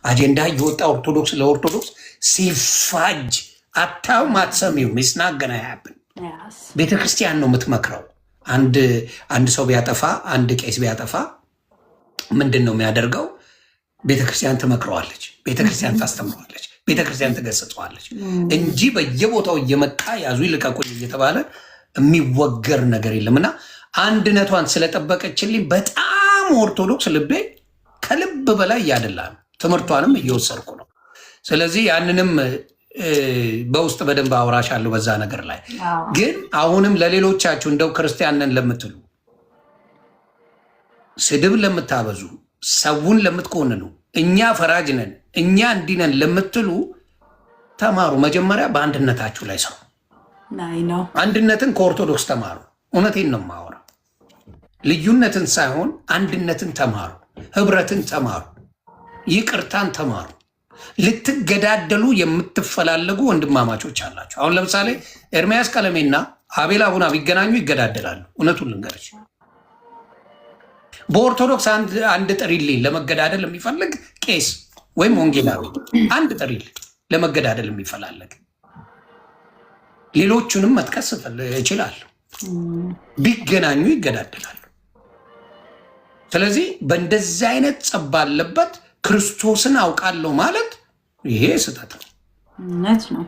አጀንዳ እየወጣ ኦርቶዶክስ ለኦርቶዶክስ ሲፋጅ አታው ማትሰሚው ምስናገና ያብን ቤተክርስቲያን ነው የምትመክረው። አንድ ሰው ቢያጠፋ አንድ ቄስ ቢያጠፋ ምንድን ነው የሚያደርገው? ቤተክርስቲያን ትመክረዋለች፣ ቤተክርስቲያን ታስተምረዋለች፣ ቤተክርስቲያን ትገስጸዋለች እንጂ በየቦታው እየመጣ ያዙ ይልቀቁኝ እየተባለ የሚወገር ነገር የለምና አንድነቷን ስለጠበቀችልኝ በጣም ኦርቶዶክስ ልቤ ከልብ በላይ እያደላ ነው። ትምህርቷንም እየወሰድኩ ነው። ስለዚህ ያንንም በውስጥ በደንብ አውራሻለሁ በዛ ነገር ላይ። ግን አሁንም ለሌሎቻችሁ እንደው ክርስቲያንን ለምትሉ ስድብ ለምታበዙ ሰውን ለምትኮንኑ እኛ ፈራጅ ነን እኛ እንዲህ ነን ለምትሉ ተማሩ። መጀመሪያ በአንድነታችሁ ላይ ሰሩ። አንድነትን ከኦርቶዶክስ ተማሩ። እውነቴን ነው የማወራው። ልዩነትን ሳይሆን አንድነትን ተማሩ፣ ህብረትን ተማሩ፣ ይቅርታን ተማሩ። ልትገዳደሉ የምትፈላለጉ ወንድማማቾች አላቸው። አሁን ለምሳሌ ኤርሚያስ ቀለሜና አቤል አቡና ቢገናኙ ይገዳደላሉ። እውነቱን ልንገርሽ፣ በኦርቶዶክስ አንድ ጥሪልኝ ለመገዳደል የሚፈልግ ቄስ ወይም ወንጌላዊ አንድ ጥሪልኝ ለመገዳደል የሚፈላለግ ሌሎቹንም መጥቀስ እችላለሁ። ቢገናኙ ይገዳደላሉ። ስለዚህ በእንደዚህ አይነት ጸብ ባለበት ክርስቶስን አውቃለሁ ማለት ይሄ ስህተት ነው።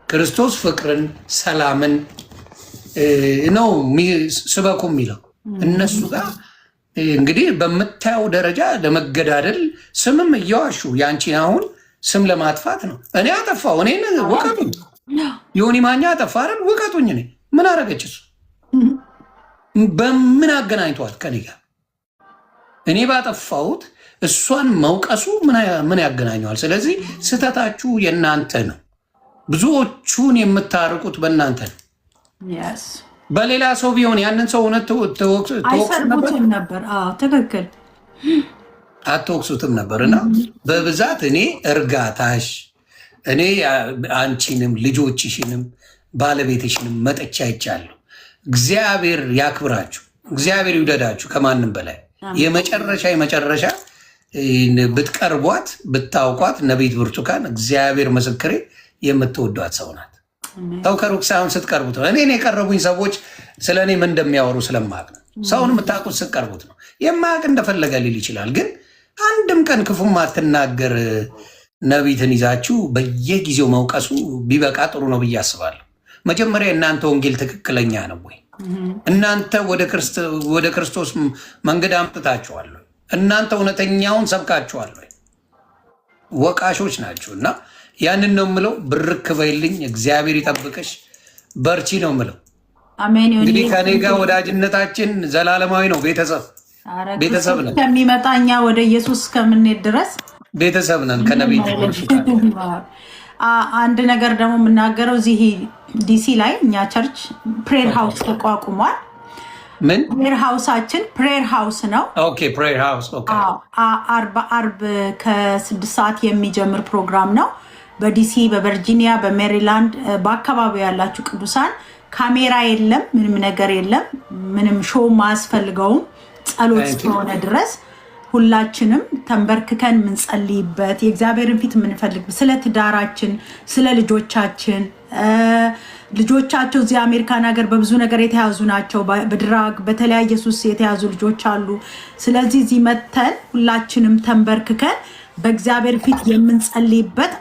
ክርስቶስ ፍቅርን፣ ሰላምን ነው ስበኩ የሚለው። እነሱ ጋር እንግዲህ በምታየው ደረጃ ለመገዳደል ስምም እየዋሹ ያንቺን አሁን ስም ለማጥፋት ነው። እኔ አጠፋው፣ እኔ ውቀቱኝ፣ ዮኒ ማኛ አጠፋ አይደል? ውቀቱኝ። እኔ ምን አረገች? እሱ በምን አገናኝቷት ከኔ ጋር? እኔ ባጠፋሁት እሷን መውቀሱ ምን ያገናኘዋል? ስለዚህ ስህተታችሁ የእናንተ ነው። ብዙዎቹን የምታርቁት በእናንተ ነው። በሌላ ሰው ቢሆን ያንን ሰው እውነት አይሰርቡትም ነበር። ትክክል፣ አትወቅሱትም ነበር። እና በብዛት እኔ እርጋታሽ፣ እኔ አንቺንም ልጆችሽንም ባለቤትሽንም መጠቻ ይቻለሁ። እግዚአብሔር ያክብራችሁ፣ እግዚአብሔር ይውደዳችሁ ከማንም በላይ። የመጨረሻ ብትቀርቧት ብታውቋት ነቢይት ብርቱካን እግዚአብሔር ምስክሬ የምትወዷት ሰው ናት። ሰው ከሩቅ ሳይሆን ስትቀርቡት ነው። እኔን የቀረቡኝ ሰዎች ስለ እኔ ምን እንደሚያወሩ ስለማቅ ነው። ሰውን የምታውቁት ስትቀርቡት ነው። የማያውቅ እንደፈለገ ሊል ይችላል። ግን አንድም ቀን ክፉም አትናገር ነቢይትን ይዛችሁ በየጊዜው መውቀሱ ቢበቃ ጥሩ ነው ብዬ አስባለሁ። መጀመሪያ እናንተ ወንጌል ትክክለኛ ነው ወይ? እናንተ ወደ ክርስቶስ መንገድ አምጥታችኋል? እናንተ እውነተኛውን ሰብካችኋል? ወቃሾች ናችሁ። እና ያንን ነው የምለው። ብርክ በይልኝ፣ እግዚአብሔር ይጠብቅሽ፣ በርቺ ነው የምለው። እንግዲህ ከኔ ጋር ወዳጅነታችን ዘላለማዊ ነው። ቤተሰብ ነን። ከሚመጣ እኛ ወደ ኢየሱስ እስከምንሄድ ድረስ ቤተሰብ ነን ከነቢይት አንድ ነገር ደግሞ የምናገረው እዚህ ዲሲ ላይ እኛ ቸርች ፕሬር ሃውስ ተቋቁሟል። ምን ፕሬር ሃውሳችን ፕሬር ሃውስ ነው። ኦኬ ፕሬር ሃውስ ኦኬ። አርብ ከ6 ሰዓት የሚጀምር ፕሮግራም ነው። በዲሲ፣ በቨርጂኒያ፣ በሜሪላንድ በአካባቢው ያላችሁ ቅዱሳን ካሜራ የለም፣ ምንም ነገር የለም፣ ምንም ሾው ማያስፈልገውም። ጸሎት እስከሆነ ድረስ ሁላችንም ተንበርክከን የምንጸልይበት የእግዚአብሔርን ፊት የምንፈልግ ስለ ትዳራችን፣ ስለ ልጆቻችን ልጆቻቸው እዚህ አሜሪካን ሀገር በብዙ ነገር የተያዙ ናቸው። በድራግ በተለያየ ሱስ የተያዙ ልጆች አሉ። ስለዚህ እዚህ መተን ሁላችንም ተንበርክከን በእግዚአብሔር ፊት የምንጸልይበት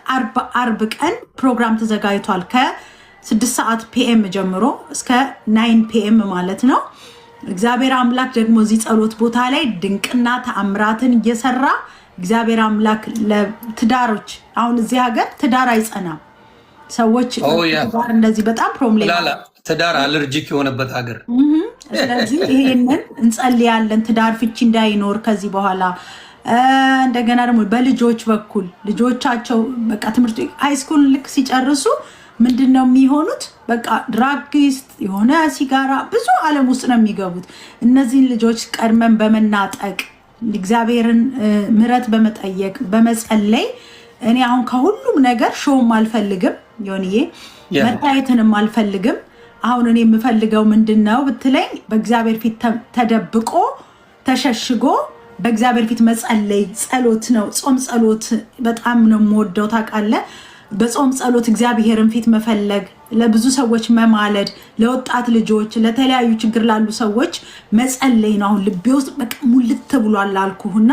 አርብ ቀን ፕሮግራም ተዘጋጅቷል። ከ6 ሰዓት ፒኤም ጀምሮ እስከ 9 ፒኤም ማለት ነው። እግዚአብሔር አምላክ ደግሞ እዚህ ጸሎት ቦታ ላይ ድንቅና ተአምራትን እየሰራ እግዚአብሔር አምላክ ለትዳሮች አሁን እዚህ ሀገር ትዳር አይጸናም። ሰዎች ትዳር እንደዚህ በጣም ፕሮብሌም ትዳር አለርጂክ የሆነበት ሀገር። ስለዚህ ይሄንን እንጸልያለን፣ ትዳር ፍቺ እንዳይኖር ከዚህ በኋላ። እንደገና ደግሞ በልጆች በኩል ልጆቻቸው በቃ ትምህርት ሃይስኩል ልክ ሲጨርሱ ምንድነው የሚሆኑት? በቃ ድራጊስት የሆነ ሲጋራ ብዙ ዓለም ውስጥ ነው የሚገቡት። እነዚህን ልጆች ቀድመን በመናጠቅ እግዚአብሔርን ምሕረት በመጠየቅ በመጸለይ እኔ አሁን ከሁሉም ነገር ሾውም አልፈልግም፣ ዮኒዬ መታየትንም አልፈልግም። አሁን እኔ የምፈልገው ምንድነው ብትለኝ በእግዚአብሔር ፊት ተደብቆ ተሸሽጎ በእግዚአብሔር ፊት መጸለይ ጸሎት ነው። ጾም ጸሎት በጣም ነው የምወደው ታውቃለህ። በጾም ጸሎት እግዚአብሔርን ፊት መፈለግ፣ ለብዙ ሰዎች መማለድ፣ ለወጣት ልጆች፣ ለተለያዩ ችግር ላሉ ሰዎች መጸለይ ነው። አሁን ልቤ ውስጥ በቃ ሙልት ብሏል አልኩህና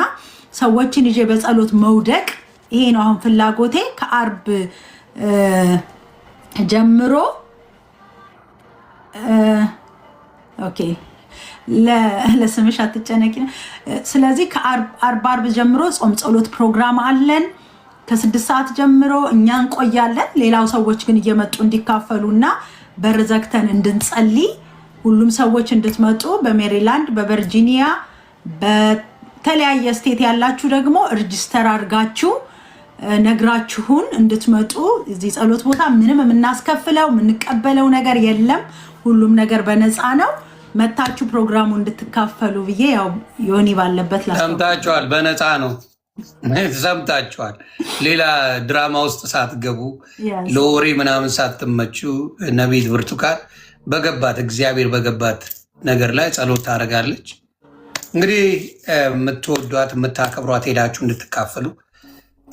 ሰዎችን ይዤ በጸሎት መውደቅ ይሄ ነው አሁን ፍላጎቴ። ከአርብ ጀምሮ ኦኬ ለስምሽ አትጨነቂ። ስለዚህ ከአርብ ጀምሮ ጾም ጸሎት ፕሮግራም አለን። ከ6 ሰዓት ጀምሮ እኛ እንቆያለን። ሌላው ሰዎች ግን እየመጡ እንዲካፈሉና በር ዘግተን እንድንጸልይ ሁሉም ሰዎች እንድትመጡ በሜሪላንድ፣ በቨርጂኒያ፣ በተለያየ ስቴት ያላችሁ ደግሞ ሬጂስተር አድርጋችሁ ነግራችሁን እንድትመጡ። እዚህ ጸሎት ቦታ ምንም የምናስከፍለው የምንቀበለው ነገር የለም። ሁሉም ነገር በነፃ ነው። መታችሁ ፕሮግራሙ እንድትካፈሉ ብዬ ያው ዮኒ ባለበት ሰምታችኋል። በነፃ ነው ሰምታችኋል። ሌላ ድራማ ውስጥ ሳትገቡ ለወሬ ምናምን ሳትመቹ ነቢይት ብርቱካን በገባት እግዚአብሔር በገባት ነገር ላይ ጸሎት ታደርጋለች። እንግዲህ የምትወዷት የምታከብሯት ሄዳችሁ እንድትካፈሉ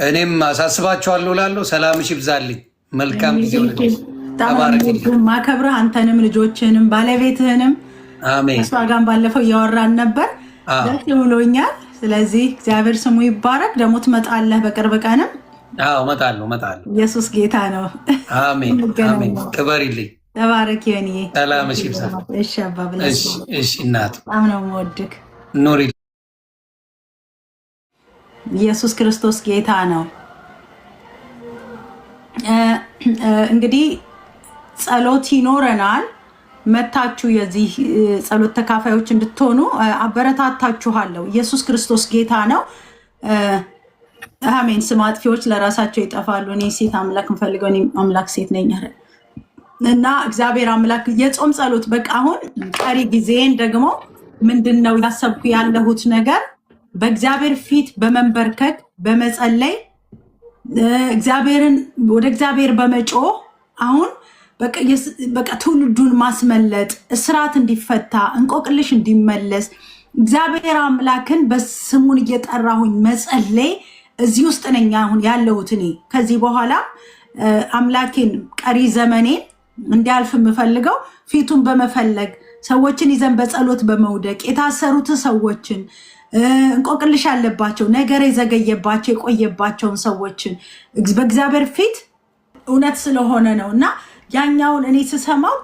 እኔም አሳስባችኋለሁ እላለሁ። ሰላምሽ ይብዛልኝ። መልካም ጊዜ ማከብረህ አንተንም ልጆችንም ባለቤትህንም አሜን። እሷ ጋር ባለፈው እያወራን ነበር፣ ደስ ብሎኛል። ስለዚህ እግዚአብሔር ስሙ ይባረክ። ደግሞ ትመጣለህ በቅርብ ቀንም? አዎ እመጣለሁ። ኢየሱስ ጌታ ነው። አሜን አሜን። ክበሪልኝ። ተባረክ ዮኒ። ሰላምሽ ይብዛ። እሺ አባ ብለሽ። እሺ እናት በጣም ነው የምወድክ። ኖሪ። ኢየሱስ ክርስቶስ ጌታ ነው። እንግዲህ ጸሎት ይኖረናል። መታችሁ የዚህ ጸሎት ተካፋዮች እንድትሆኑ አበረታታችኋለሁ። ኢየሱስ ክርስቶስ ጌታ ነው። አሜን። ስም አጥፊዎች ለራሳቸው ይጠፋሉ። እኔ ሴት አምላክ የምፈልገው እኔ አምላክ ሴት ነኝ እና እግዚአብሔር አምላክ የጾም ጸሎት በቃ አሁን ቀሪ ጊዜን ደግሞ ምንድነው ያሰብኩ ያለሁት ነገር በእግዚአብሔር ፊት በመንበርከክ በመጸለይ እግዚአብሔርን ወደ እግዚአብሔር በመጮህ አሁን በቃ ትውልዱን ማስመለጥ፣ እስራት እንዲፈታ፣ እንቆቅልሽ እንዲመለስ እግዚአብሔር አምላክን በስሙን እየጠራሁኝ መጸለይ እዚህ ውስጥ ነኝ አሁን ያለሁት። እኔ ከዚህ በኋላ አምላኬን ቀሪ ዘመኔን እንዲያልፍ የምፈልገው ፊቱን በመፈለግ ሰዎችን ይዘን በጸሎት በመውደቅ የታሰሩት ሰዎችን እንቆቅልሽ ያለባቸው ነገር የዘገየባቸው የቆየባቸውን ሰዎችን በእግዚአብሔር ፊት እውነት ስለሆነ ነው እና ያኛውን እኔ ስሰማው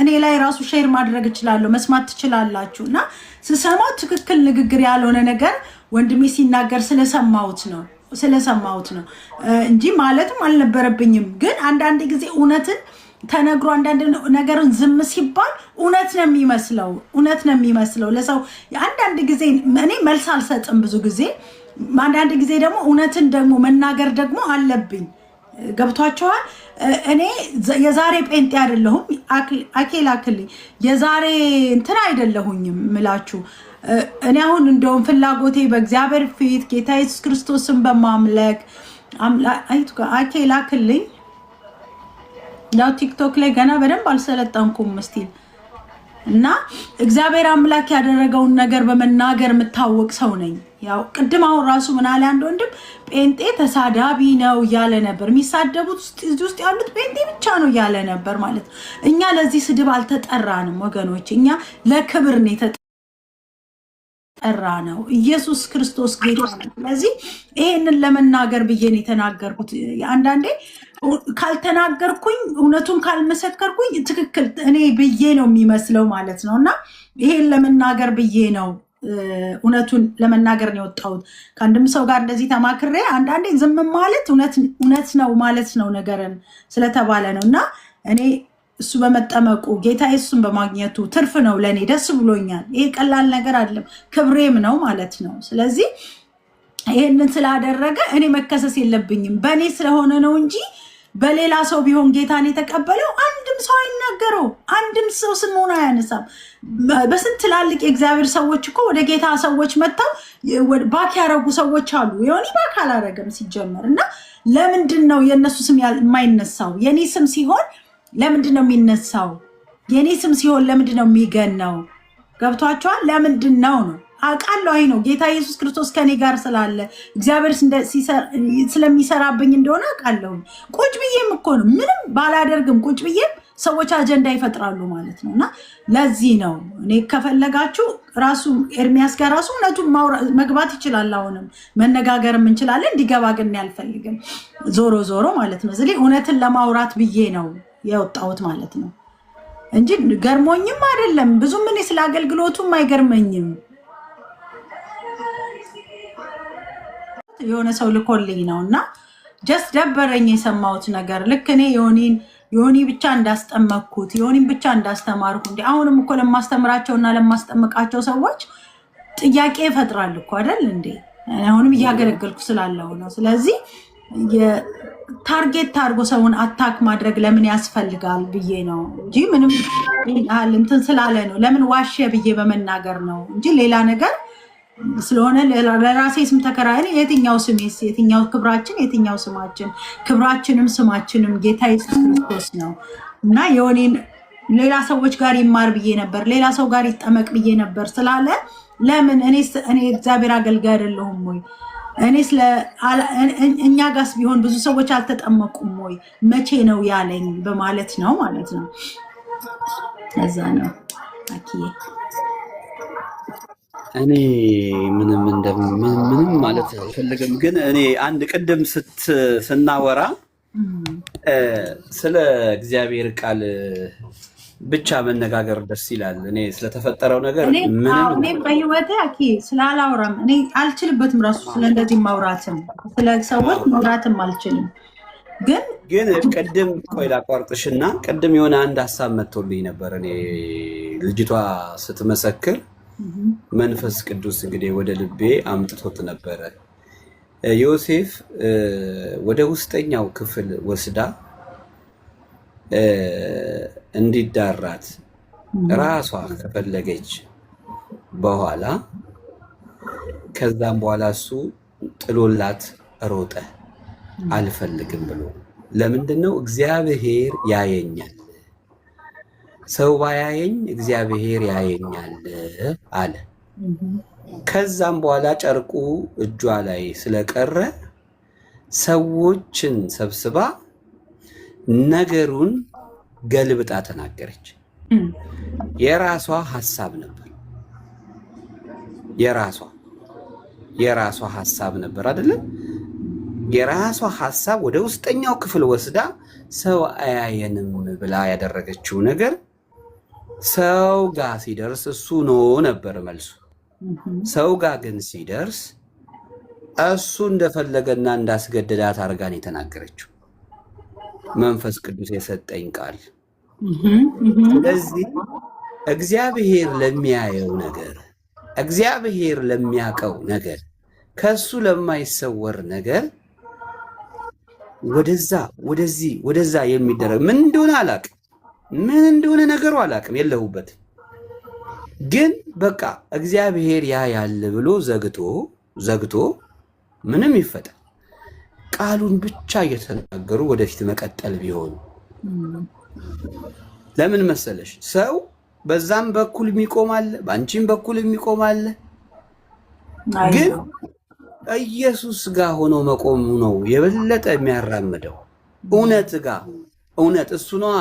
እኔ ላይ ራሱ ሼር ማድረግ እችላለሁ፣ መስማት ትችላላችሁ። እና ስሰማው ትክክል ንግግር ያልሆነ ነገር ወንድሜ ሲናገር ስለሰማሁት ነው እንጂ ማለትም አልነበረብኝም። ግን አንዳንድ ጊዜ እውነትን ተነግሮ አንዳንድ ነገርን ዝም ሲባል እውነት ነው የሚመስለው ለሰው። አንዳንድ ጊዜ እኔ መልስ አልሰጥም ብዙ ጊዜ። አንዳንድ ጊዜ ደግሞ እውነትን ደግሞ መናገር ደግሞ አለብኝ። ገብቷቸዋል። እኔ የዛሬ ጴንጤ አይደለሁም። አኬላክልኝ የዛሬ እንትን አይደለሁኝም ምላችሁ። እኔ አሁን እንደውም ፍላጎቴ በእግዚአብሔር ፊት ጌታ ኢየሱስ ክርስቶስን በማምለክ አኬላክልኝ። ያው ቲክቶክ ላይ ገና በደንብ አልሰለጠንኩም ስቲል እና እግዚአብሔር አምላክ ያደረገውን ነገር በመናገር የምታወቅ ሰው ነኝ። ያው ቅድም አሁን ራሱ ምን አለ አንድ ወንድም ጴንጤ ተሳዳቢ ነው እያለ ነበር። የሚሳደቡት እዚህ ውስጥ ያሉት ጴንጤ ብቻ ነው እያለ ነበር ማለት ነው። እኛ ለዚህ ስድብ አልተጠራንም ወገኖች፣ እኛ ለክብር ነው የተጠራ ነው። ኢየሱስ ክርስቶስ ጌታ ነው። ስለዚህ ይሄንን ለመናገር ብዬ ነው የተናገርኩት። አንዳንዴ ካልተናገርኩኝ እውነቱን ካልመሰከርኩኝ ትክክል እኔ ብዬ ነው የሚመስለው ማለት ነው እና ይሄን ለመናገር ብዬ ነው እውነቱን ለመናገር ነው የወጣሁት። ከአንድም ሰው ጋር እንደዚህ ተማክሬ አንዳንዴ ዝም ማለት እውነት ነው ማለት ነው ነገርን ስለተባለ ነው እና እኔ እሱ በመጠመቁ ጌታ ኢየሱስን በማግኘቱ ትርፍ ነው ለእኔ፣ ደስ ብሎኛል። ይሄ ቀላል ነገር አይደለም፣ ክብሬም ነው ማለት ነው። ስለዚህ ይሄንን ስላደረገ እኔ መከሰስ የለብኝም። በእኔ ስለሆነ ነው እንጂ በሌላ ሰው ቢሆን ጌታን የተቀበለው አንድም ሰው አይናገረው፣ አንድም ሰው ስሙን አያነሳም። በስንት ትላልቅ የእግዚአብሔር ሰዎች እኮ ወደ ጌታ ሰዎች መጥተው ባክ ያረጉ ሰዎች አሉ። የሆነ ባክ አላረገም ሲጀመር እና ለምንድን ነው የእነሱ ስም የማይነሳው? የኔ ስም ሲሆን ለምንድን ነው የሚነሳው? የኔ ስም ሲሆን ለምንድን ነው የሚገናው? ገብቷቸዋል። ለምንድን ነው አውቃለሁ። አይ ነው ጌታ ኢየሱስ ክርስቶስ ከኔ ጋር ስላለ እግዚአብሔር ስለሚሰራብኝ እንደሆነ አውቃለሁ። ቁጭ ብዬም እኮ ነው ምንም ባላደርግም ቁጭ ብዬም ሰዎች አጀንዳ ይፈጥራሉ ማለት ነው። እና ለዚህ ነው እኔ ከፈለጋችሁ ራሱ ኤርሚያስ ጋር ራሱ እውነቱን መግባት ይችላል። አሁንም መነጋገርም እንችላለን። እንዲገባ ግን አልፈልግም ዞሮ ዞሮ ማለት ነው። ስለዚህ እውነትን ለማውራት ብዬ ነው የወጣሁት ማለት ነው እንጂ ገርሞኝም አይደለም። ብዙም እኔ ስለ አገልግሎቱም አይገርመኝም። የሆነ ሰው ልኮልኝ ነው እና ጀስት ደበረኝ የሰማሁት ነገር። ልክ እኔ ዮኒ ብቻ እንዳስጠመቅኩት ዮኒን ብቻ እንዳስተማርኩ እንዴ አሁንም እኮ ለማስተምራቸውና ለማስጠመቃቸው ሰዎች ጥያቄ ይፈጥራል እኮ አይደል እንዴ? አሁንም እያገለገልኩ ስላለው ነው። ስለዚህ ታርጌት ታርጎ ሰውን አታክ ማድረግ ለምን ያስፈልጋል ብዬ ነው እንጂ ምንም እንትን ስላለ ነው ለምን ዋሸ ብዬ በመናገር ነው እንጂ ሌላ ነገር ስለሆነ ለራሴ ስም ተከራይ የትኛው ስሜስ የትኛው ክብራችን የትኛው ስማችን ክብራችንም ስማችንም ጌታ ኢየሱስ ክርስቶስ ነው። እና የሆነን ሌላ ሰዎች ጋር ይማር ብዬ ነበር ሌላ ሰው ጋር ይጠመቅ ብዬ ነበር ስላለ ለምን እኔ እግዚአብሔር አገልጋይ አይደለሁም ወይ? እኛ ጋርስ ቢሆን ብዙ ሰዎች አልተጠመቁም ወይ? መቼ ነው ያለኝ በማለት ነው ማለት ነው። እዛ ነው አኪዬ እኔ ምንም ማለት አልፈልግም። ግን እኔ አንድ ቅድም ስናወራ ስለ እግዚአብሔር ቃል ብቻ መነጋገር ደስ ይላል። እኔ ስለተፈጠረው ነገር እኔ በህይወቴ አኪ ስላላወራም እኔ አልችልበትም ራሱ ስለ እንደዚህ ማውራትም ስለ ሰዎች ማውራትም አልችልም። ግን ቅድም ቆይ ላቋርጥሽና ቅድም የሆነ አንድ ሀሳብ መጥቶልኝ ነበር። እኔ ልጅቷ ስትመሰክር መንፈስ ቅዱስ እንግዲህ ወደ ልቤ አምጥቶት ነበረ። ዮሴፍ ወደ ውስጠኛው ክፍል ወስዳ እንዲዳራት ራሷ ከፈለገች በኋላ ከዛም በኋላ እሱ ጥሎላት ሮጠ አልፈልግም ብሎ። ለምንድነው? እግዚአብሔር ያየኛል፣ ሰው ባያየኝ እግዚአብሔር ያየኛል አለ። ከዛም በኋላ ጨርቁ እጇ ላይ ስለቀረ ሰዎችን ሰብስባ ነገሩን ገልብጣ ተናገረች። የራሷ ሐሳብ ነበር፣ የራሷ ሐሳብ ነበር አይደለ? የራሷ ሐሳብ ወደ ውስጠኛው ክፍል ወስዳ ሰው አያየንም ብላ ያደረገችው ነገር ሰው ጋር ሲደርስ እሱ ነው ነበር መልሱ። ሰው ጋር ግን ሲደርስ እሱ እንደፈለገና እንዳስገደዳት አርጋን የተናገረችው መንፈስ ቅዱስ የሰጠኝ ቃል። ስለዚህ እግዚአብሔር ለሚያየው ነገር፣ እግዚአብሔር ለሚያውቀው ነገር፣ ከሱ ለማይሰወር ነገር ወደዛ የሚደረግ ምን እንደሆነ አላቅም፣ ምን እንደሆነ ነገሩ አላቅም፣ የለሁበት። ግን በቃ እግዚአብሔር ያያል ብሎ ዘግቶ ምንም ይፈጠር ቃሉን ብቻ እየተናገሩ ወደፊት መቀጠል ቢሆን። ለምን መሰለሽ? ሰው በዛም በኩል የሚቆማል፣ በአንቺም በኩል የሚቆማል። ግን ኢየሱስ ጋር ሆኖ መቆሙ ነው የበለጠ የሚያራምደው። እውነት ጋር እውነት እሱ ነው።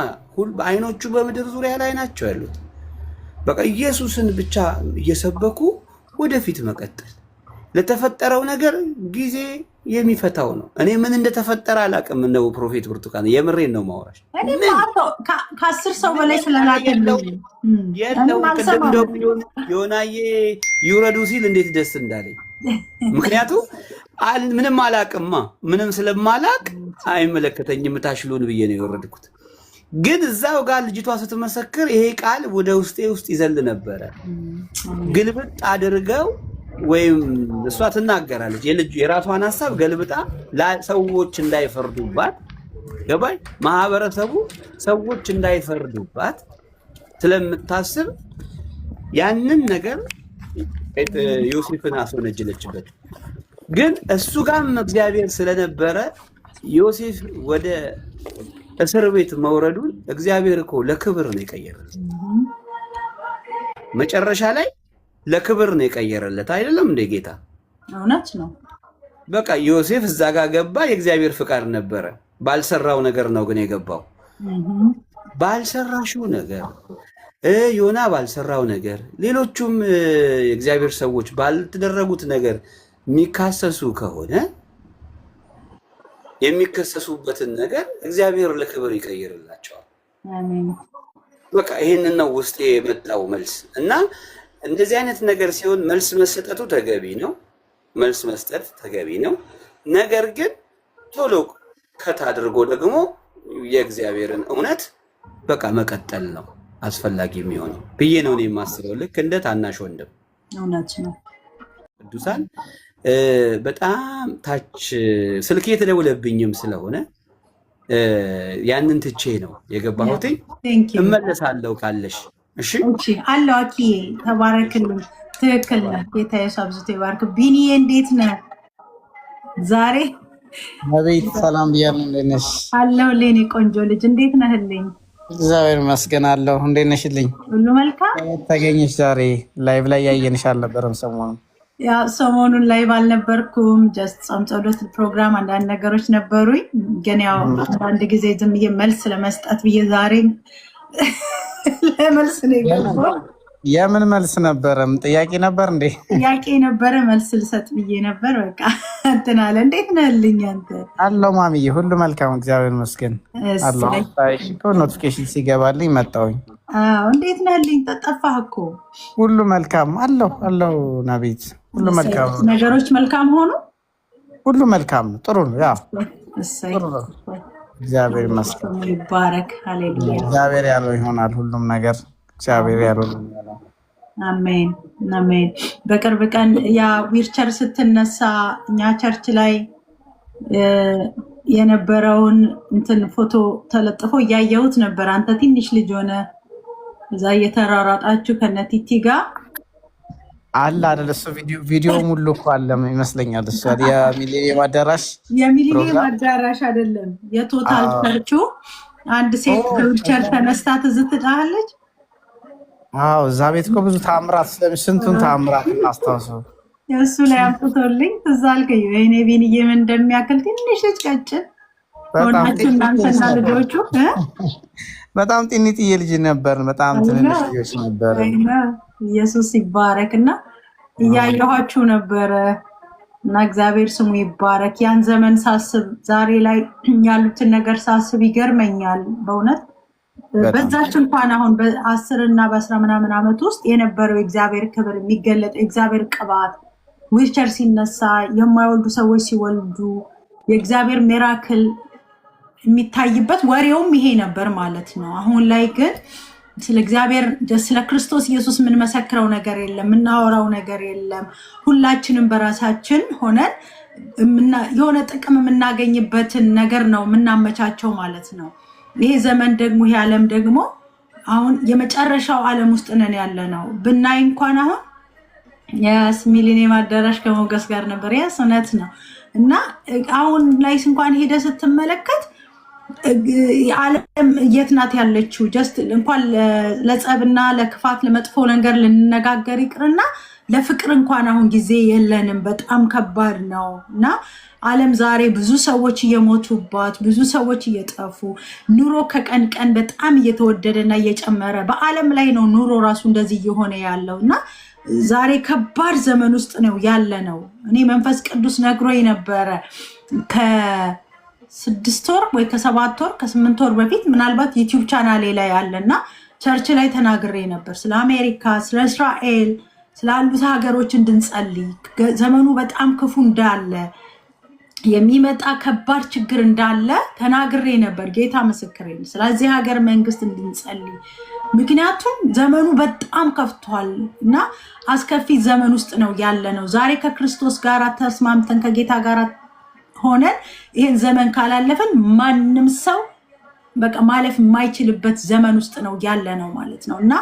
አይኖቹ በምድር ዙሪያ ላይ ናቸው ያሉት። በቃ ኢየሱስን ብቻ እየሰበኩ ወደፊት መቀጠል። ለተፈጠረው ነገር ጊዜ የሚፈታው ነው። እኔ ምን እንደተፈጠረ አላውቅም። ነው ፕሮፌት ብርቱካን የምሬን ነው ማውራሽ። ከ10 ሰው በላይ ስለላከልኝ የለው ቅድም እንደው ዮናዬ ይውረዱ ሲል እንዴት ደስ እንዳለኝ። ምክንያቱም ምንም አላውቅማ፣ ምንም ስለማላውቅ አይመለከተኝም ታሽሉን ብዬ ነው የወረድኩት። ግን እዛው ጋር ልጅቷ ስትመሰክር ይሄ ቃል ወደ ውስጤ ውስጥ ይዘል ነበረ። ግልብጥ አድርገው ወይም እሷ ትናገራለች የራሷን ሐሳብ ገልብጣ ሰዎች እንዳይፈርዱባት፣ ገባይ ማህበረሰቡ ሰዎች እንዳይፈርዱባት ስለምታስብ ያንን ነገር ዮሴፍን አስወነጀለችበት። ግን እሱ ጋርም እግዚአብሔር ስለነበረ ዮሴፍ ወደ እስር ቤት መውረዱን እግዚአብሔር እኮ ለክብር ነው የቀየረው። መጨረሻ ላይ ለክብር ነው የቀየረለት አይደለም እንደ ጌታ። እውነት ነው። በቃ ዮሴፍ እዛ ጋር ገባ፣ የእግዚአብሔር ፍቃድ ነበረ። ባልሰራው ነገር ነው ግን የገባው። ባልሰራሽው ነገር ዮና ባልሰራው ነገር፣ ሌሎቹም የእግዚአብሔር ሰዎች ባልተደረጉት ነገር የሚካሰሱ ከሆነ የሚከሰሱበትን ነገር እግዚአብሔር ለክብር ይቀይርላቸዋል። በቃ ይህንን ነው ውስጤ የመጣው መልስ እና እንደዚህ አይነት ነገር ሲሆን መልስ መሰጠቱ ተገቢ ነው። መልስ መስጠት ተገቢ ነው። ነገር ግን ቶሎ ከት አድርጎ ደግሞ የእግዚአብሔርን እውነት በቃ መቀጠል ነው አስፈላጊ የሚሆነው ብዬ ነው እኔ የማስበው። ልክ እንደ ታናሽ ወንድም እውነት ነው። ቅዱሳን በጣም ታች ስልክ የተደወለብኝም ስለሆነ ያንን ትቼ ነው የገባሁት። እመለሳለሁ ካለሽ። እሺ አለው አኪ ተባረክልኝ። ትክክል ነህ። ጌታ ኢየሱስ አብዝቶ ይባርክ። ቢኒ እንዴት ነህ ዛሬ? አቤት ሰላም ብያለሁ። እንዴት ነሽ? አለሁልኝ እኔ ቆንጆ ልጅ። እንዴት ነህልኝ? እግዚአብሔር ይመስገን አለሁ። እንዴት ነሽልኝ? ሁሉ መልካም። ተገኘሽ ዛሬ ላይቭ ላይ ያየንሽ አልነበረም ሰሞኑን? ያ ሰሞኑን ላይቭ አልነበርኩም። ጀስት ጾም ጸሎት ፕሮግራም አንዳንድ ነገሮች ነበሩኝ። ግን ያው አንዳንድ ጊዜ ዝም ብዬ መልስ ለመስጠት ብዬ ዛሬ ለመልስ ነው የገባሁት። የምን መልስ ነበረ? ጥያቄ ነበር እንዴ? ጥያቄ ነበረ፣ መልስ ልሰጥ ብዬ ነበር። በቃ እንትን አለ። እንዴት ነህልኝ አንተ? አለሁ ማሚዬ፣ ሁሉ መልካም እግዚአብሔር ይመስገን አለሁ። ኖቲፊኬሽን ሲገባልኝ መጣሁኝ። እንዴት ነህልኝ? ጠፋህ እኮ። ሁሉ መልካም አለሁ ናቤት፣ ሁሉ መልካም ነገሮች መልካም ሆኑ። ሁሉ መልካም ጥሩ ነው። ያው ጥሩ ነው። እግዚአብሔር ይመስገን ይባረክ። ሃሌሉያ። እግዚአብሔር ያለው ይሆናል ሁሉም ነገር እግዚአብሔር ያለው ነው። አሜን አሜን። በቅርብ ቀን ያ ዊርቸር ስትነሳ እኛ ቸርች ላይ የነበረውን እንትን ፎቶ ተለጥፎ እያየሁት ነበር። አንተ ትንሽ ልጅ ሆነ እዛ እየተራራጣችሁ ከነቲቲ ጋር አለ አይደል? እሱ ቪዲዮ ሙሉ እኮ አለ ይመስለኛል። እሱ የሚሊኒየም አዳራሽ አይደለም፣ የቶታል ቸርቹ አንድ ሴት ከዊርቸር ተነስታ ትዝ ትላለች። አዎ እዛ ቤት እኮ ብዙ ታምራት ስንቱን ታምራት አስታውሰው እሱ ላይ አምጥቶልኝ ትዝ አልከኝ። ወይኔ ቢንዬ ምን እንደሚያክል ትንሽ ልጅ ቀጭን ሆናችሁ እናንተና ልጆቹ በጣም ጤንጥዬ ልጅ ነበር። በጣም ትንንሽ ልጆች ነበር። ኢየሱስ ይባረክ እና እያየኋችሁ ነበረ እና እግዚአብሔር ስሙ ይባረክ። ያን ዘመን ሳስብ ዛሬ ላይ ያሉትን ነገር ሳስብ ይገርመኛል በእውነት። በዛች እንኳን አሁን በ10 እና በ10 ምናምን ዓመት ውስጥ የነበረው የእግዚአብሔር ክብር የሚገለጥ የእግዚአብሔር ቅባት ዊልቸር ሲነሳ፣ የማይወልዱ ሰዎች ሲወልዱ፣ የእግዚአብሔር ሚራክል የሚታይበት ወሬውም ይሄ ነበር ማለት ነው። አሁን ላይ ግን ስለ እግዚአብሔር ስለ ክርስቶስ ኢየሱስ የምንመሰክረው ነገር የለም፣ የምናወራው ነገር የለም። ሁላችንም በራሳችን ሆነን የሆነ ጥቅም የምናገኝበትን ነገር ነው የምናመቻቸው ማለት ነው። ይሄ ዘመን ደግሞ ይሄ ዓለም ደግሞ አሁን የመጨረሻው ዓለም ውስጥ ነን ያለ ነው። ብናይ እንኳን አሁን ያስ ሚሊኒየም አዳራሽ ከሞገስ ጋር ነበር። ያስ እውነት ነው። እና አሁን ላይ እንኳን ሄደ ስትመለከት ዓለም የት ናት ያለችው? ጀስት እንኳን ለጸብና ለክፋት ለመጥፎ ነገር ልንነጋገር ይቅርና ለፍቅር እንኳን አሁን ጊዜ የለንም። በጣም ከባድ ነው እና ዓለም ዛሬ ብዙ ሰዎች እየሞቱባት፣ ብዙ ሰዎች እየጠፉ፣ ኑሮ ከቀን ቀን በጣም እየተወደደና እየጨመረ በዓለም ላይ ነው ኑሮ ራሱ እንደዚህ እየሆነ ያለው እና ዛሬ ከባድ ዘመን ውስጥ ነው ያለ ነው። እኔ መንፈስ ቅዱስ ነግሮኝ ነበረ ከ6 ወር ወይ ከ7 ወር ከ8 ወር በፊት ምናልባት ዩቲዩብ ቻናሌ ላይ አለና ቸርች ላይ ተናግሬ ነበር ስለ አሜሪካ፣ ስለ እስራኤል፣ ስላሉት ሀገሮች እንድንጸልይ፣ ዘመኑ በጣም ክፉ እንዳለ፣ የሚመጣ ከባድ ችግር እንዳለ ተናግሬ ነበር። ጌታ ምስክሬ ነው። ስለዚህ ሀገር መንግስት እንድንጸልይ፣ ምክንያቱም ዘመኑ በጣም ከፍቷል እና አስከፊ ዘመን ውስጥ ነው ያለ ነው። ዛሬ ከክርስቶስ ጋር ተስማምተን ከጌታ ጋር ሆነን ይህን ዘመን ካላለፈን ማንም ሰው በቃ ማለፍ የማይችልበት ዘመን ውስጥ ነው ያለ ነው ማለት ነው እና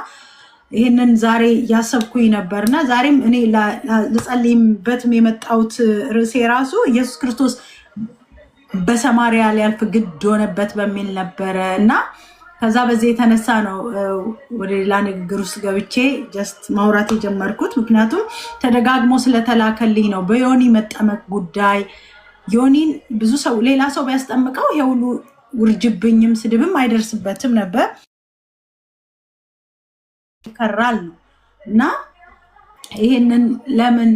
ይህንን ዛሬ ያሰብኩኝ ነበርና ዛሬም እኔ ልጸልይበትም የመጣሁት ርዕሴ ራሱ ኢየሱስ ክርስቶስ በሰማርያ ሊያልፍ ግድ ሆነበት በሚል ነበረ እና ከዛ በዚህ የተነሳ ነው ወደ ሌላ ንግግር ውስጥ ገብቼ ጀስት ማውራት የጀመርኩት። ምክንያቱም ተደጋግሞ ስለተላከልኝ ነው። በዮኒ መጠመቅ ጉዳይ ዮኒን ብዙ ሰው ሌላ ሰው ቢያስጠምቀው የሁሉ ውርጅብኝም ስድብም አይደርስበትም ነበር። ይከራል ነው እና ይሄንን ለምን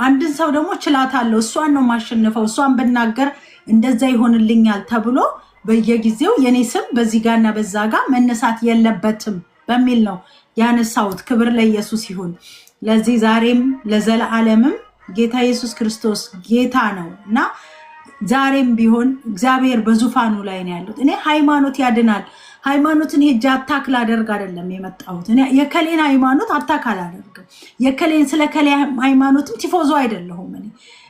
አንድን ሰው ደግሞ ችላታለሁ እሷን ነው ማሸነፈው እሷን ብናገር እንደዛ ይሆንልኛል ተብሎ በየጊዜው የኔ ስም በዚህ ጋርና በዛ ጋር መነሳት የለበትም በሚል ነው ያነሳውት። ክብር ለኢየሱስ ይሁን። ለዚህ ዛሬም ለዘላለምም ጌታ ኢየሱስ ክርስቶስ ጌታ ነውና ዛሬም ቢሆን እግዚአብሔር በዙፋኑ ላይ ነው ያለው። እኔ ሃይማኖት ያድናል ሃይማኖትን ሄጄ አታክ ላደርግ አይደለም የመጣሁት። እኔ የከሌን ሃይማኖት አታክ አላደርግም። የከሌን ስለ ከሌ ሃይማኖትም ቲፎዞ አይደለሁም።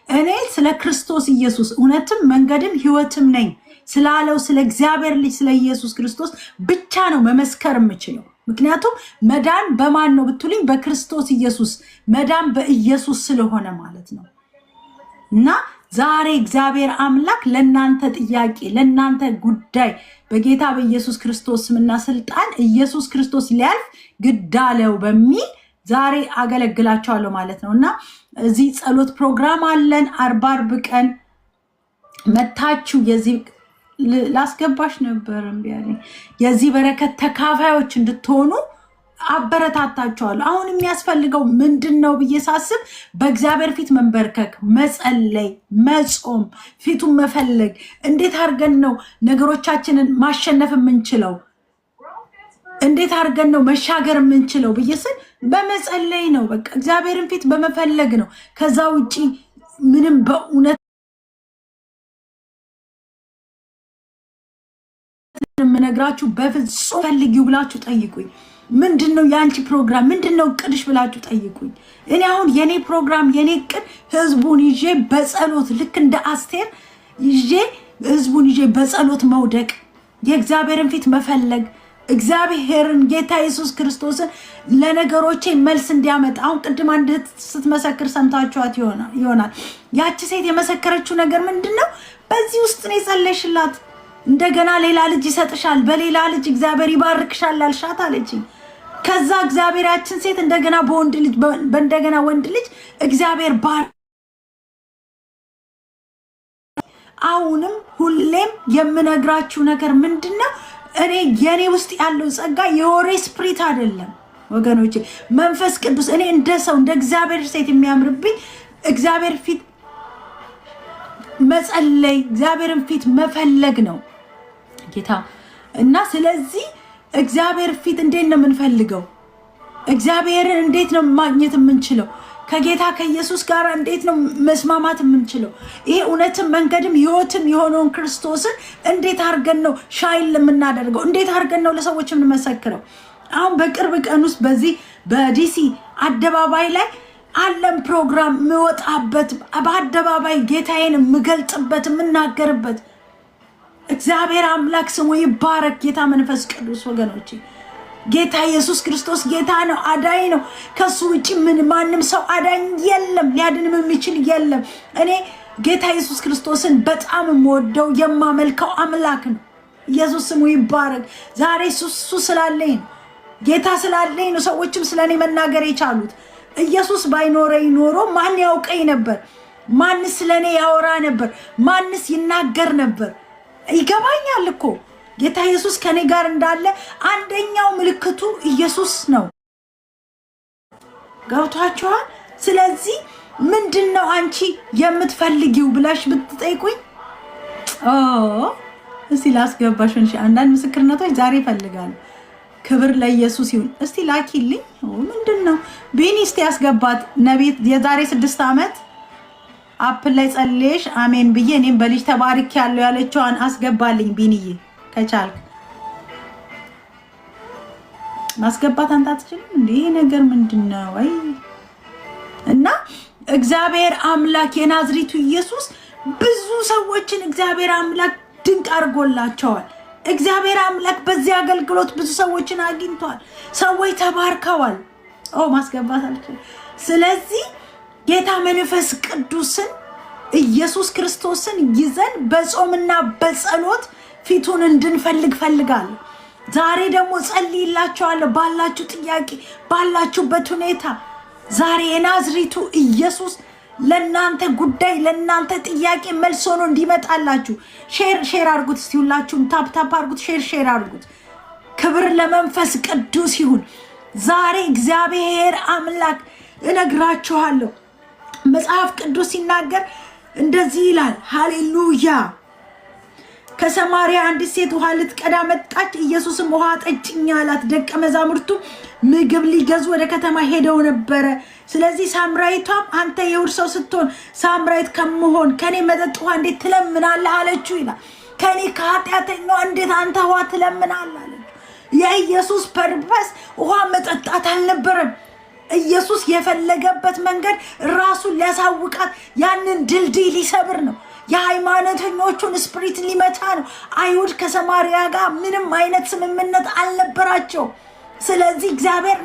እኔ ስለ ክርስቶስ ኢየሱስ እውነትም መንገድም ህይወትም ነኝ ስላለው ስለ እግዚአብሔር ልጅ ስለ ኢየሱስ ክርስቶስ ብቻ ነው መመስከር የምችለው። ምክንያቱም መዳን በማን ነው ብትሉኝ በክርስቶስ ኢየሱስ መዳን በኢየሱስ ስለሆነ ማለት ነው። እና ዛሬ እግዚአብሔር አምላክ ለናንተ ጥያቄ ለናንተ ጉዳይ በጌታ በኢየሱስ ክርስቶስ ስምና ስልጣን ኢየሱስ ክርስቶስ ሊያልፍ ግዳለው በሚል ዛሬ አገለግላችኋለሁ ማለት ነውና እዚህ ጸሎት ፕሮግራም አለን 40 ቀን መታችሁ የዚህ ላስገባሽ ነበር እንቢያለኝ የዚህ በረከት ተካፋዮች እንድትሆኑ አበረታታችኋለሁ። አሁን የሚያስፈልገው ምንድነው ብዬ ሳስብ በእግዚአብሔር ፊት መንበርከክ፣ መጸለይ፣ መጾም፣ ፊቱን መፈለግ። እንዴት አድርገን ነው ነገሮቻችንን ማሸነፍ የምንችለው? እንዴት አድርገን ነው መሻገር የምንችለው ብዬ ስል በመጸለይ ነው። በቃ እግዚአብሔርን ፊት በመፈለግ ነው። ከዛ ውጪ ምንም በእውነት የምነግራችሁ በፍጹም ፈልጊው ብላችሁ ጠይቁኝ። ምንድነው ያንቺ ፕሮግራም ምንድነው ቅድሽ ብላችሁ ጠይቁኝ። እኔ አሁን የኔ ፕሮግራም የኔ ቅድ ህዝቡን ይዤ በጸሎት ልክ እንደ አስቴር ይዤ ህዝቡን ይዤ በጸሎት መውደቅ፣ የእግዚአብሔርን ፊት መፈለግ፣ እግዚአብሔርን ጌታ ኢየሱስ ክርስቶስን ለነገሮቼ መልስ እንዲያመጣ። አሁን ቅድም አንድ ስትመሰክር ሰምታችኋት ይሆናል። ያቺ ሴት የመሰከረችው ነገር ምንድነው? በዚህ ውስጥ ነው የጸለይሽላት እንደገና ሌላ ልጅ ይሰጥሻል፣ በሌላ ልጅ እግዚአብሔር ይባርክሻል አልሻት አለችኝ። ከዛ እግዚአብሔራችን ሴት እንደገና በወንድ ልጅ በእንደገና ወንድ ልጅ እግዚአብሔር ባር አሁንም ሁሌም የምነግራችሁ ነገር ምንድነው? እኔ የኔ ውስጥ ያለው ጸጋ የወሬ ስፕሪት አይደለም ወገኖቼ፣ መንፈስ ቅዱስ። እኔ እንደ ሰው እንደ እግዚአብሔር ሴት የሚያምርብኝ እግዚአብሔር ፊት መጸለይ፣ እግዚአብሔርን ፊት መፈለግ ነው ጌታ። እና ስለዚህ እግዚአብሔር ፊት እንዴት ነው የምንፈልገው? እግዚአብሔርን እንዴት ነው ማግኘት የምንችለው? ከጌታ ከኢየሱስ ጋር እንዴት ነው መስማማት የምንችለው? ይሄ እውነትም መንገድም ህይወትም የሆነውን ክርስቶስን እንዴት አድርገን ነው ሻይል የምናደርገው? እንዴት አድርገን ነው ለሰዎች የምንመሰክረው? አሁን በቅርብ ቀን ውስጥ በዚህ በዲሲ አደባባይ ላይ አለም ፕሮግራም ምወጣበት በአደባባይ ጌታዬን ምገልጥበት ምናገርበት። እግዚአብሔር አምላክ ስሙ ይባረክ። ጌታ መንፈስ ቅዱስ ወገኖቼ፣ ጌታ ኢየሱስ ክርስቶስ ጌታ ነው፣ አዳኝ ነው። ከሱ ውጪ ማንም ሰው አዳኝ የለም፣ ሊያድንም የሚችል የለም። እኔ ጌታ ኢየሱስ ክርስቶስን በጣም የምወደው የማመልከው አምላክ ነው። ኢየሱስ ስሙ ይባረክ። ዛሬ እሱ ስላለኝ ነው፣ ጌታ ስላለኝ ነው ሰዎችም ስለኔ መናገር የቻሉት። ኢየሱስ ባይኖረኝ ኖሮ ማን ያውቀኝ ነበር? ማንስ ስለኔ ያወራ ነበር? ማንስ ይናገር ነበር? ይገባኛል እኮ ጌታ ኢየሱስ ከኔ ጋር እንዳለ አንደኛው ምልክቱ ኢየሱስ ነው። ገብቷችኋል? ስለዚህ ምንድነው አንቺ የምትፈልጊው ብላሽ ብትጠይቁኝ እስቲ ላስገባሽ እንጂ አንዳንድ ምስክርነቶች ዛሬ ይፈልጋሉ። ክብር ለኢየሱስ ይሁን። እስቲ ላኪልኝ። ምንድነው ቢኒ እስቲ ያስገባት ነቢት የዛሬ 6 ዓመት አፕል ላይ ጸልየሽ አሜን ብዬ እኔም በልጅ ተባርክ ያለው ያለችዋን አስገባልኝ ቢኒዬ ከቻልክ ማስገባት። አንተ አትችልም እንዴ? ነገር ምንድነው? አይ እና እግዚአብሔር አምላክ የናዝሬቱ ኢየሱስ ብዙ ሰዎችን እግዚአብሔር አምላክ ድንቅ አድርጎላቸዋል። እግዚአብሔር አምላክ በዚህ አገልግሎት ብዙ ሰዎችን አግኝቷል። ሰዎች ተባርከዋል። ማስገባት አልችልም። ስለዚህ ጌታ መንፈስ ቅዱስን ኢየሱስ ክርስቶስን ይዘን በጾምና በጸሎት ፊቱን እንድንፈልግ ፈልጋለሁ። ዛሬ ደግሞ ጸልይላችኋለሁ። ባላችሁ ጥያቄ ባላችሁበት ሁኔታ ዛሬ የናዝሬቱ ኢየሱስ ለናንተ ጉዳይ ለናንተ ጥያቄ መልስ ሆኖ እንዲመጣላችሁ ሼር አድርጉት። እስቲ ሁላችሁም ታፕ አድርጉት፣ ሼር አድርጉት። ክብር ለመንፈስ ቅዱስ ይሁን። ዛሬ እግዚአብሔር አምላክ እነግራችኋለሁ መጽሐፍ ቅዱስ ሲናገር እንደዚህ ይላል። ሃሌሉያ። ከሰማርያ አንዲት ሴት ውሃ ልትቀዳ መጣች። ኢየሱስም ውሃ ጠጭኝ አላት። ደቀ መዛሙርቱ ምግብ ሊገዙ ወደ ከተማ ሄደው ነበረ። ስለዚህ ሳምራዊቷም አንተ የይሁዳ ሰው ስትሆን ሳምራዊት ከመሆን ከኔ መጠጥ ውሃ እንዴት ትለምናለህ አለችው ይላል። ከኔ ከኃጢአተኛው እንዴት አንተ ውሃ ትለምናለህ አለችው። የኢየሱስ ፐርፐስ ውሃ መጠጣት አልነበረም። ኢየሱስ የፈለገበት መንገድ ራሱን ሊያሳውቃት ያንን ድልድይ ሊሰብር ነው። የሃይማኖተኞቹን ስፒሪት ሊመታ ነው። አይሁድ ከሰማርያ ጋር ምንም አይነት ስምምነት አልነበራቸው። ስለዚህ እግዚአብሔር